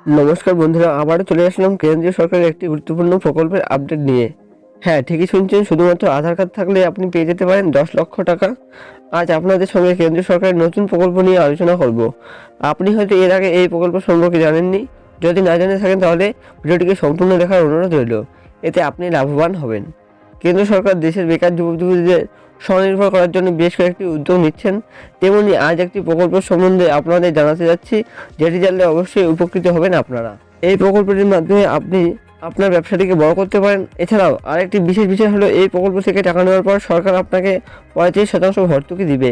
নমস্কার বন্ধুরা, আবারও চলে আসলাম কেন্দ্রীয় সরকারের একটি গুরুত্বপূর্ণ প্রকল্পের আপডেট নিয়ে। হ্যাঁ, ঠিকই শুনছেন, শুধুমাত্র আধার কার্ড থাকলে আপনি পেয়ে যেতে পারেন 10 লক্ষ টাকা। আজ আপনাদের সঙ্গে কেন্দ্রীয় সরকারের নতুন প্রকল্প নিয়ে আলোচনা করব। আপনি হয়তো এর আগে এই প্রকল্প সম্পর্কে জানেননি। যদি না জেনে থাকেন তাহলে ভিডিওটিকে সম্পূর্ণ দেখার অনুরোধ রইল। এতে আপনি লাভবান হবেন। কেন্দ্র সরকার দেশের বেকার যুবক-যুবতীদের স্বনির্ভর করার জন্য বেশ কয়েকটি উদ্যোগ নিচ্ছেন। তেমনি আজ একটি প্রকল্প সম্বন্ধে আপনাদের জানাতে যাচ্ছি, যেটি জানলে অবশ্যই উপকৃত হবেন আপনারা। এই প্রকল্পটির মাধ্যমে আপনি আপনার ব্যবসাটিকে বড় করতে পারেন। এছাড়াও আরেকটি বিশেষ বিষয় হলো, এই প্রকল্প থেকে টাকা নেওয়ার পর সরকার আপনাকে 35% ভর্তুকি দিবে।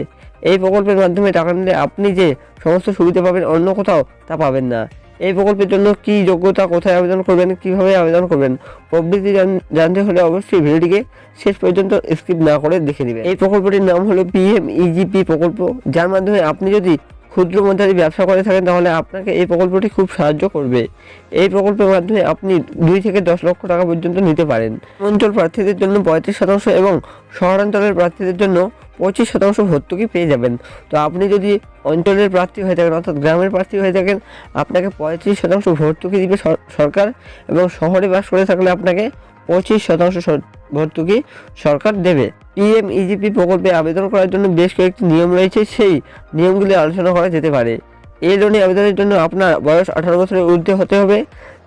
এই প্রকল্পের মাধ্যমে টাকা নিলে আপনি যে সমস্ত সুবিধা পাবেন অন্য কোথাও তা পাবেন না। এই প্রকল্পের জন্য কী যোগ্যতা, কোথায় আবেদন করবেন, কিভাবে আবেদন করবেন প্রভৃতি জানতে হলে অবশ্যই ভিডিওটিকে শেষ পর্যন্ত স্কিপ না করে দেখে নেবেন। এই প্রকল্পটির নাম হলো PMEGP প্রকল্প, যার মাধ্যমে আপনি যদি ক্ষুদ্র মাঝারি ব্যবসা করে থাকেন তাহলে আপনাকে এই প্রকল্পটি খুব সাহায্য করবে। এই প্রকল্পের মাধ্যমে আপনি 2 থেকে 10 লক্ষ টাকা পর্যন্ত নিতে পারেন। অঞ্চল প্রার্থীদের জন্য 35% এবং শহরাঞ্চলের প্রার্থীদের জন্য 25% ভর্তুকি পেয়ে যাবেন। তো আপনি যদি অঞ্চলের প্রার্থী হয়ে থাকেন, অর্থাৎ গ্রামের প্রার্থী হয়ে থাকেন, আপনাকে 35% ভর্তুকি দিবে সরকার, এবং শহরে বাস করে থাকলে আপনাকে 25% ভর্তুকি সরকার দেবে। PMEGP প্রকল্পে আবেদন করার জন্য বেশ কয়েকটি নিয়ম রয়েছে, সেই নিয়মগুলি আলোচনা করা যেতে পারে। এই লোনে আবেদনের জন্য আপনার বয়স 18 বছরের ঊর্ধ্বে হতে হবে।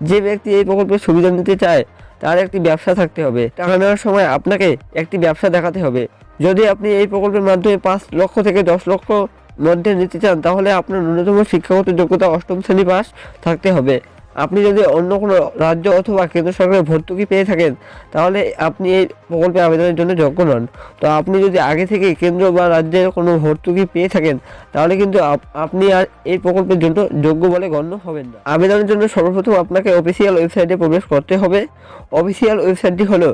যে ব্যক্তি এই প্রকল্পের সুবিধা নিতে চায় তার একটি ব্যবসা থাকতে হবে। টাকা নেওয়ার সময় আপনাকে একটি ব্যবসা দেখাতে হবে। যদি আপনি এই প্রকল্পের মাধ্যমে 5 লক্ষ থেকে 10 লক্ষ মধ্যে নিতে চান তাহলে আপনার ন্যূনতম শিক্ষাগত যোগ্যতা 8ম শ্রেণী পাস থাকতে হবে। আপনি যদি অন্য কোনো রাজ্য অথবা কেন্দ্র সরকারের ভর্তুকি পেয়ে থাকেন তাহলে আপনি এই প্রকল্পে আবেদনের জন্য যোগ্য নন। তো আপনি যদি আগে থেকে কেন্দ্র বা রাজ্যের কোনো ভর্তুকি পেয়ে থাকেন তাহলে কিন্তু আপনি আর এই প্রকল্পের জন্য যোগ্য বলে গণ্য হবেন না। আবেদনের জন্য সর্বপ্রথম আপনাকে অফিসিয়াল ওয়েবসাইটে প্রবেশ করতে হবে। অফিসিয়াল ওয়েবসাইটটি হলো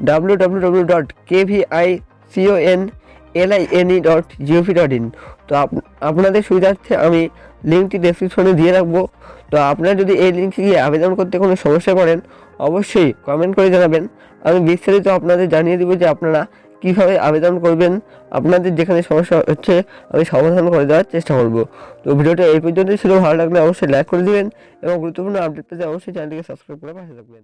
www.kviconline.gov.in। তো আপনাদের সুবিধার্থে আমি লিঙ্কটি ডেসক্রিপশনে দিয়ে রাখবো। তো আপনারা যদি এই লিঙ্কে গিয়ে আবেদন করতে কোনো সমস্যা পড়েন অবশ্যই কমেন্ট করে জানাবেন। আমি বিস্তারিত আপনাদের জানিয়ে দেবো যে আপনারা কীভাবে আবেদন করবেন। আপনাদের যেখানে সমস্যা হচ্ছে আমি সমাধান করে দেওয়ার চেষ্টা করব। তো ভিডিওটা এই পর্যন্তই ছিল। ভালো লাগলে অবশ্যই লাইক করে দিবেন এবং গুরুত্বপূর্ণ আপডেট পেতে অবশ্যই চ্যানেলটিকে সাবস্ক্রাইব করে পাশে থাকবেন।